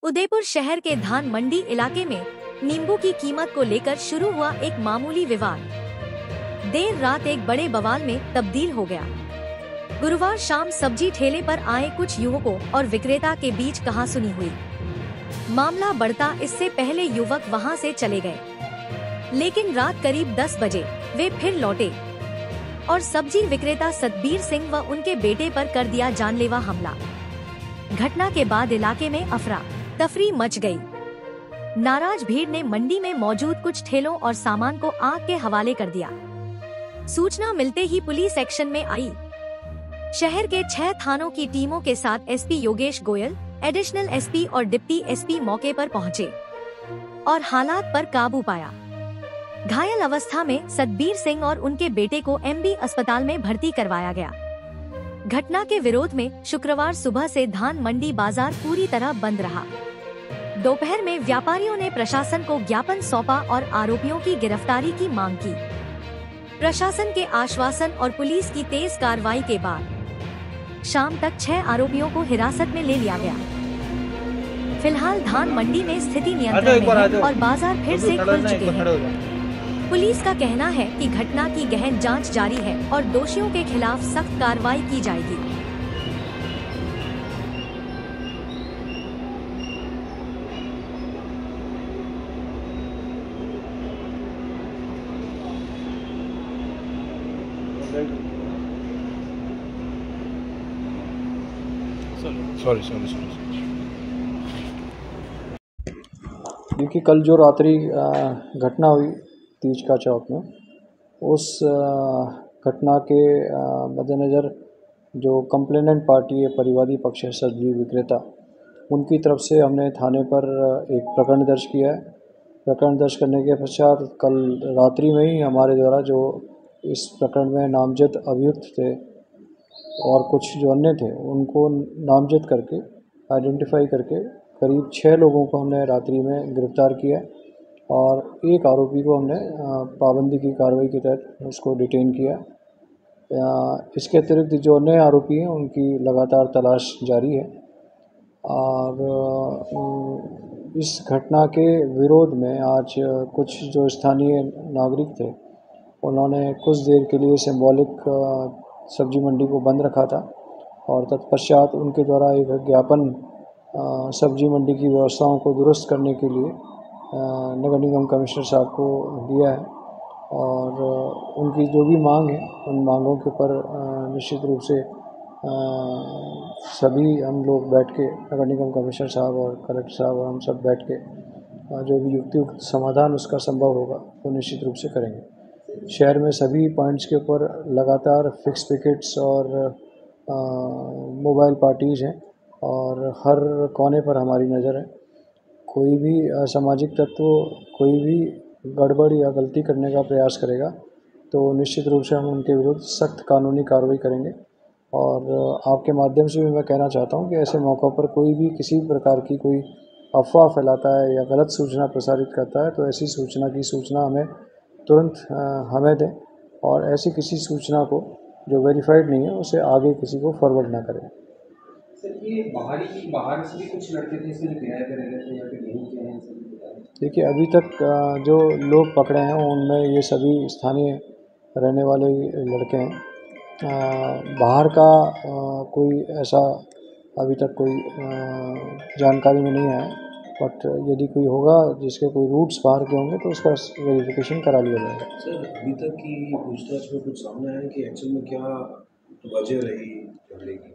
उदयपुर शहर के धान मंडी इलाके में नींबू की कीमत को लेकर शुरू हुआ एक मामूली विवाद देर रात एक बड़े बवाल में तब्दील हो गया। गुरुवार शाम सब्जी ठेले पर आए कुछ युवकों और विक्रेता के बीच कहासुनी हुई। मामला बढ़ता इससे पहले युवक वहां से चले गए, लेकिन रात करीब 10 बजे वे फिर लौटे और सब्जी विक्रेता सतबीर सिंह व उनके बेटे पर कर दिया जानलेवा हमला। घटना के बाद इलाके में अफरा तफरी मच गई। नाराज भीड़ ने मंडी में मौजूद कुछ ठेलों और सामान को आग के हवाले कर दिया। सूचना मिलते ही पुलिस एक्शन में आई। शहर के 6 थानों की टीमों के साथ SP Yogesh Goyal, additional SP और डिप्टी एसपी मौके पर पहुंचे और हालात पर काबू पाया। घायल अवस्था में सतबीर सिंह और उनके बेटे को एमबी अस्पताल में भर्ती करवाया गया। घटना के विरोध में शुक्रवार सुबह से धान मंडी बाजार पूरी तरह बंद रहा। दोपहर में व्यापारियों ने प्रशासन को ज्ञापन सौंपा और आरोपियों की गिरफ्तारी की मांग की। प्रशासन के आश्वासन और पुलिस की तेज कार्रवाई के बाद शाम तक 6 आरोपियों को हिरासत में ले लिया गया। फिलहाल धान मंडी में स्थिति नियंत्रण में है और बाजार फिर से खुल चुके हैं। पुलिस का कहना है कि घटना की गहन जांच जारी है और दोषियों के खिलाफ सख्त कार्रवाई की जाएगी। सॉरी। देखिए, कल जो रात्रि घटना हुई तीज चौक में, उस घटना के मद्देनज़र जो कंप्लेनेंट पार्टी है, परिवादी पक्ष है, सब्जी विक्रेता, उनकी तरफ से हमने थाने पर एक प्रकरण दर्ज किया है। प्रकरण दर्ज करने के पश्चात कल रात्रि में ही हमारे द्वारा जो इस प्रकरण में नामजद अभियुक्त थे और कुछ जो अन्य थे, उनको नामजद करके आइडेंटिफाई करके करीब 6 लोगों को हमने रात्रि में गिरफ्तार किया और एक आरोपी को हमने पाबंदी की कार्रवाई के तहत उसको डिटेन किया। इसके अतिरिक्त जो अन्य आरोपी हैं उनकी लगातार तलाश जारी है और इस घटना के विरोध में आज कुछ जो स्थानीय नागरिक थे, उन्होंने कुछ देर के लिए सिंबॉलिक सब्जी मंडी को बंद रखा था और तत्पश्चात उनके द्वारा एक ज्ञापन सब्जी मंडी की व्यवस्थाओं को दुरुस्त करने के लिए नगर निगम कमिश्नर साहब को दिया है और उनकी जो भी मांग है, उन मांगों के ऊपर निश्चित रूप से सभी हम लोग बैठ के, नगर निगम कमिश्नर साहब और कलेक्टर साहब और हम सब बैठ के जो भी युक्तियुक्त समाधान उसका संभव होगा वो निश्चित रूप से करेंगे। शहर में सभी पॉइंट्स के ऊपर लगातार फिक्स पिकेट्स और मोबाइल पार्टीज़ हैं और हर कोने पर हमारी नज़र है। कोई भी असामाजिक तत्व कोई भी गड़बड़ या गलती करने का प्रयास करेगा तो निश्चित रूप से हम उनके विरुद्ध सख्त कानूनी कार्रवाई करेंगे। और आपके माध्यम से भी मैं कहना चाहता हूं कि ऐसे मौक़ों पर कोई भी किसी प्रकार की कोई अफवाह फैलाता है या गलत सूचना प्रसारित करता है तो ऐसी सूचना की सूचना हमें तुरंत हमें दें और ऐसी किसी सूचना को जो वेरीफाइड नहीं है उसे आगे किसी को फॉरवर्ड ना करें। ये बाहर से भी कुछ लड़के थे इसमें जो किराए पे रह रहे थे या फिर यहीं के हैं, सभी बताएं। देखिए, अभी तक जो लोग पकड़े हैं उनमें ये सभी स्थानीय रहने वाले लड़के हैं। बाहर का कोई ऐसा अभी तक कोई जानकारी में नहीं आया, बट यदि कोई होगा जिसके कोई रूट्स बाहर के होंगे तो उसका वेरिफिकेशन करा लिया जाएगा। सर, अभी तक की पूछताछ में कुछ सामने आया कि एक्चुअल में क्या वजह रही झगड़े की?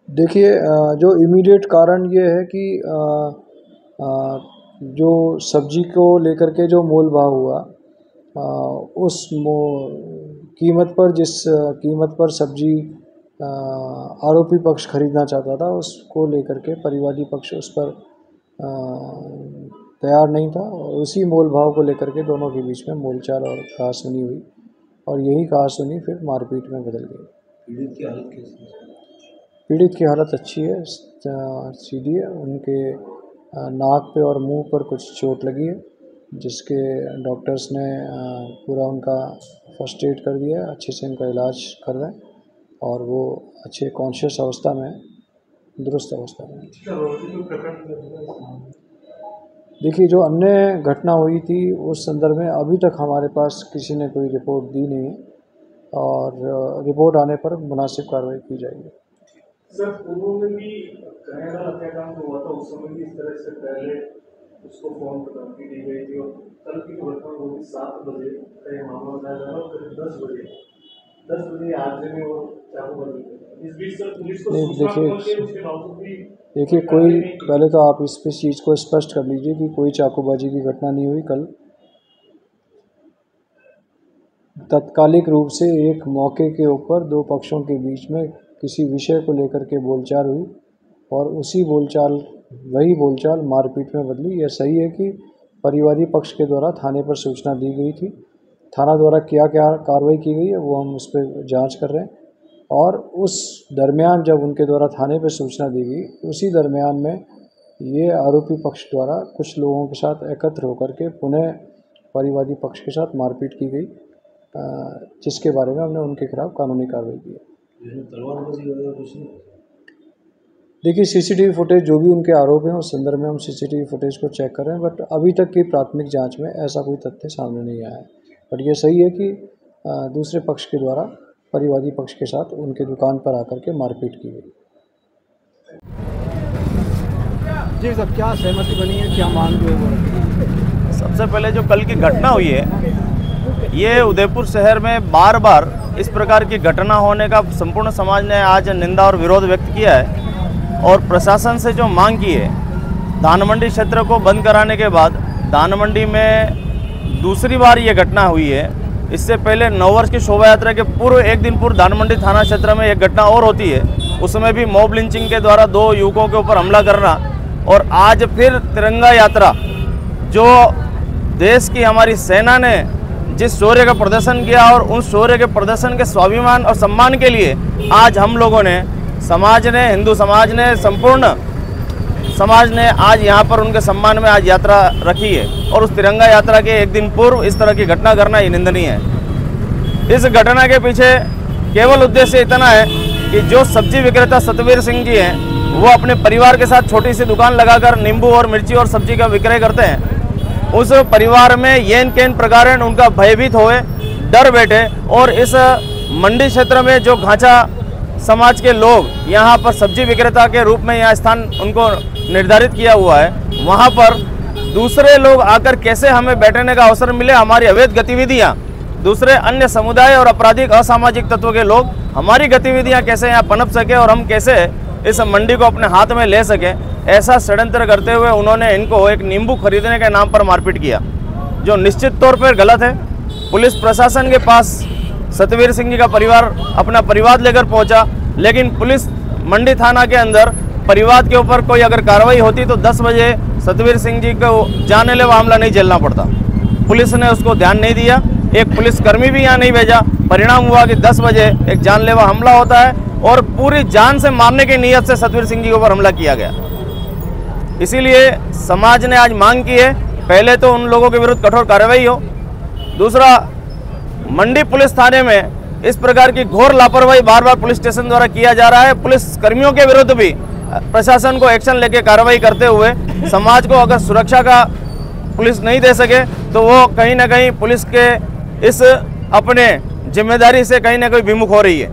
देखिए, जो इमीडिएट कारण ये है कि जो सब्जी को लेकर के जो मोल भाव हुआ, उस कीमत पर जिस कीमत पर सब्जी आरोपी पक्ष खरीदना चाहता था, उसको लेकर के परिवादी पक्ष उस पर तैयार नहीं था और उसी मोल भाव को लेकर के दोनों के बीच में मोलचाल और कहासुनी हुई और यही कहासुनी फिर मारपीट में बदल गई। पीड़ित की हालत कैसी है? पीड़ित की हालत अच्छी है, सीधी है। उनके नाक पे और मुंह पर कुछ चोट लगी है, जिसके डॉक्टर्स ने पूरा उनका फर्स्ट एड कर दिया है, अच्छे से उनका इलाज कर रहे हैं और वो अच्छे कॉन्शियस अवस्था में है दुरुस्त अवस्था में। देखिए, जो अन्य घटना हुई थी उस संदर्भ में अभी तक हमारे पास किसी ने कोई रिपोर्ट दी नहीं है और रिपोर्ट आने पर मुनासिब कार्रवाई की जाएगी। सर, पूर्व में भी कनाडा हत्याकांड हुआ था, उस समय भी इस तरह से पहले उसको फोन पर धमकी दी गई थी और कल की घटना वो भी 7 बजे का मामला बताया जा रहा है, करीब 10 बजे आगजनी में वो चाकू बंद गई। इस बीच सर पुलिस को देखिए कोई पहले तो आप इस चीज़ को स्पष्ट कर लीजिए कि कोई चाकूबाजी की घटना नहीं हुई। कल तत्कालिक रूप से एक मौके के ऊपर दो पक्षों के बीच में किसी विषय को लेकर के बोलचाल हुई और वही बोलचाल मारपीट में बदली। यह सही है कि परिवादी पक्ष के द्वारा थाने पर सूचना दी गई थी। थाना द्वारा क्या कार्रवाई की गई है वो हम उस पर जांच कर रहे हैं और उस दरमियान जब उनके द्वारा थाने पर सूचना दी गई, उसी दरमियान में ये आरोपी पक्ष द्वारा कुछ लोगों के साथ एकत्र होकर के पुनः परिवादी पक्ष के साथ मारपीट की गई, जिसके बारे में हमने उनके खिलाफ कानूनी कार्रवाई की है। देखिए, सीसीटीवी फुटेज जो भी उनके आरोप हैं उस संदर्भ में हम सीसीटीवी फुटेज को चेक कर रहे हैं, बट अभी तक की प्राथमिक जांच में ऐसा कोई तथ्य सामने नहीं आया है। बट ये सही है कि दूसरे पक्ष के द्वारा परिवादी पक्ष के साथ उनके दुकान पर आकर के मारपीट की गई। जी सर, क्या सहमति बनी है, क्या मांग जो है? सबसे पहले जो कल की घटना हुई है, ये उदयपुर शहर में बार बार इस प्रकार की घटना होने का संपूर्ण समाज ने आज निंदा और विरोध व्यक्त किया है और प्रशासन से जो मांग की है, धान मंडी क्षेत्र को बंद कराने के बाद धान मंडी में दूसरी बार ये घटना हुई है। इससे पहले नववर्ष की शोभा यात्रा के पूर्व एक दिन पूर्व धान मंडी थाना क्षेत्र में एक घटना और होती है, उसमें भी मॉब लिंचिंग के द्वारा 2 युवकों के ऊपर हमला करना और आज फिर तिरंगा यात्रा जो देश की हमारी सेना ने जिस शौर्य का प्रदर्शन किया और उस शौर्य के प्रदर्शन के स्वाभिमान और सम्मान के लिए आज हम लोगों ने समाज ने, हिंदू समाज ने, संपूर्ण समाज ने आज यहाँ पर उनके सम्मान में आज यात्रा रखी है और उस तिरंगा यात्रा के एक दिन पूर्व इस तरह की घटना करना ही निंदनीय है। इस घटना के पीछे केवल उद्देश्य इतना है कि जो सब्जी विक्रेता सतवीर सिंह जी हैं, वो अपने परिवार के साथ छोटी सी दुकान लगाकर नींबू और मिर्ची और सब्जी का विक्रय करते हैं। उस परिवार में येन केन प्रकार उनका भयभीत होए, डर बैठे और इस मंडी क्षेत्र में जो घाचा समाज के लोग यहाँ पर सब्जी विक्रेता के रूप में यहाँ स्थान उनको निर्धारित किया हुआ है, वहाँ पर दूसरे लोग आकर कैसे हमें बैठने का अवसर मिले, हमारी अवैध गतिविधियाँ, दूसरे अन्य समुदाय और आपराधिक असामाजिक तत्वों के लोग हमारी गतिविधियाँ कैसे यहाँ पनप सके और हम कैसे इस मंडी को अपने हाथ में ले सके, ऐसा षड्यंत्र करते हुए उन्होंने इनको एक नींबू खरीदने के नाम पर मारपीट किया, जो निश्चित तौर पर गलत है। पुलिस प्रशासन के पास सतवीर सिंह जी का परिवार अपना परिवार लेकर पहुंचा, लेकिन पुलिस मंडी थाना के अंदर परिवार के ऊपर कोई अगर कार्रवाई होती तो 10 बजे सतवीर सिंह जी को जानलेवा हमला नहीं झेलना पड़ता। पुलिस ने उसको ध्यान नहीं दिया, एक पुलिसकर्मी भी यहाँ नहीं भेजा। परिणाम हुआ कि 10 बजे एक जानलेवा हमला होता है और पूरी जान से मारने की नीयत से सतवीर सिंह जी के ऊपर हमला किया गया। इसीलिए समाज ने आज मांग की है, पहले तो उन लोगों के विरुद्ध कठोर कार्रवाई हो, दूसरा मंडी पुलिस थाने में इस प्रकार की घोर लापरवाही बार बार पुलिस स्टेशन द्वारा किया जा रहा है। पुलिस कर्मियों के विरुद्ध भी प्रशासन को एक्शन लेके कार्रवाई करते हुए समाज को अगर सुरक्षा का पुलिस नहीं दे सके तो वो कहीं ना कहीं पुलिस के इस अपने जिम्मेदारी से कहीं ना कहीं विमुख हो रही है।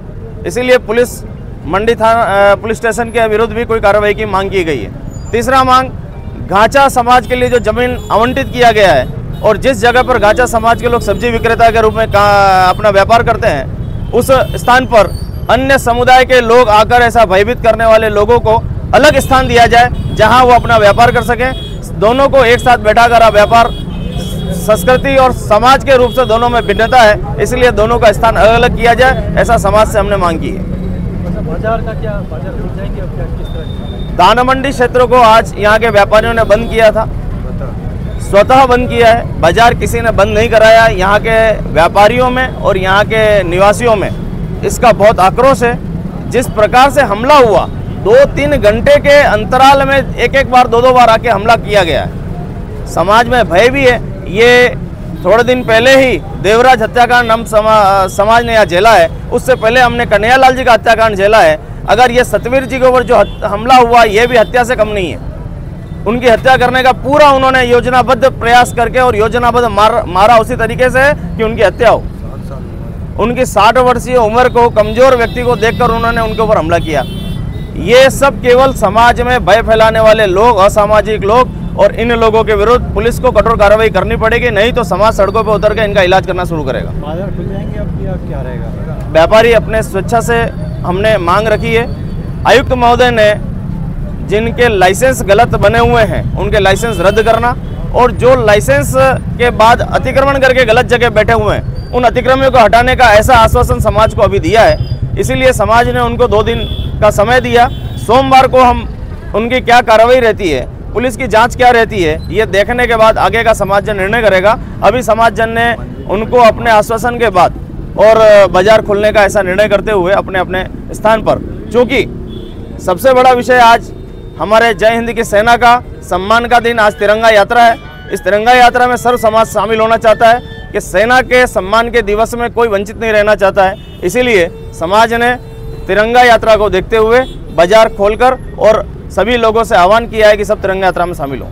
इसीलिए पुलिस मंडी थाना पुलिस स्टेशन के विरुद्ध भी कोई कार्रवाई की मांग की गई है। तीसरा मांग, घाचा समाज के लिए जो जमीन आवंटित किया गया है और जिस जगह पर घाचा समाज के लोग सब्जी विक्रेता के रूप में अपना व्यापार करते हैं, उस स्थान पर अन्य समुदाय के लोग आकर ऐसा भयभीत करने वाले लोगों को अलग स्थान दिया जाए जहां वो अपना व्यापार कर सकें। दोनों को एक साथ बैठाकर व्यापार, संस्कृति और समाज के रूप से दोनों में भिन्नता है, इसलिए दोनों का स्थान अलग अलग किया जाए, ऐसा समाज से हमने मांग की है। बाजार का क्या, बाजार खुल जाएंगे अब क्या, किस तरह? दान मंडी क्षेत्र को आज यहाँ के व्यापारियों ने बंद किया था, स्वतः बंद किया है। बाजार किसी ने बंद नहीं कराया। यहाँ के व्यापारियों में और यहाँ के निवासियों में इसका बहुत आक्रोश है। जिस प्रकार से हमला हुआ, 2-3 घंटे के अंतराल में एक बार 2 बार आके हमला किया गया है। समाज में भय भी है। ये थोड़े दिन पहले ही देवराज हत्याकांड हम समाज ने यहाँ झेला है, उससे पहले हमने कन्हैयालाल जी का हत्याकांड झेला है। अगर ये सतवीर जी के ऊपर जो हमला हुआ ये भी हत्या से कम नहीं है। उनकी हत्या करने का पूरा उन्होंने योजनाबद्ध प्रयास करके और योजनाबद्ध मारा उसी तरीके से कि उनकी हत्या हो। उनकी 60 वर्षीय उम्र को कमजोर व्यक्ति को देखकर उन्होंने उनके ऊपर हमला किया। ये सब केवल समाज में भय फैलाने वाले लोग, असामाजिक लोग, और इन लोगों के विरुद्ध पुलिस को कठोर कार्रवाई करनी पड़ेगी, नहीं तो समाज सड़कों पर उतर के इनका इलाज करना शुरू करेगा। बाजार खुल जाएंगे अब या क्या रहेगा? व्यापारी अपने स्वेच्छा से हमने मांग रखी है। आयुक्त महोदय ने जिनके लाइसेंस गलत बने हुए हैं उनके लाइसेंस रद्द करना, और जो लाइसेंस के बाद अतिक्रमण करके गलत जगह बैठे हुए हैं उन अतिक्रमियों को हटाने का ऐसा आश्वासन समाज को अभी दिया है। इसीलिए समाज ने उनको 2 दिन का समय दिया। सोमवार को हम उनकी क्या कार्रवाई रहती है, पुलिस की जांच क्या रहती है, ये देखने के बाद आगे का समाज जन निर्णय करेगा। अभी समाज जन ने उनको अपने आश्वासन के बाद और बाजार खोलने का ऐसा निर्णय करते हुए अपने अपने स्थान पर, क्योंकि सबसे बड़ा विषय आज हमारे जय हिंद की सेना का सम्मान का दिन, आज तिरंगा यात्रा है। इस तिरंगा यात्रा में सर्व समाज शामिल होना चाहता है कि सेना के सम्मान के दिवस में कोई वंचित नहीं रहना चाहता है। इसीलिए समाज ने तिरंगा यात्रा को देखते हुए बाजार खोलकर और सभी लोगों से आह्वान किया है कि सब तिरंगा यात्रा में शामिल हों।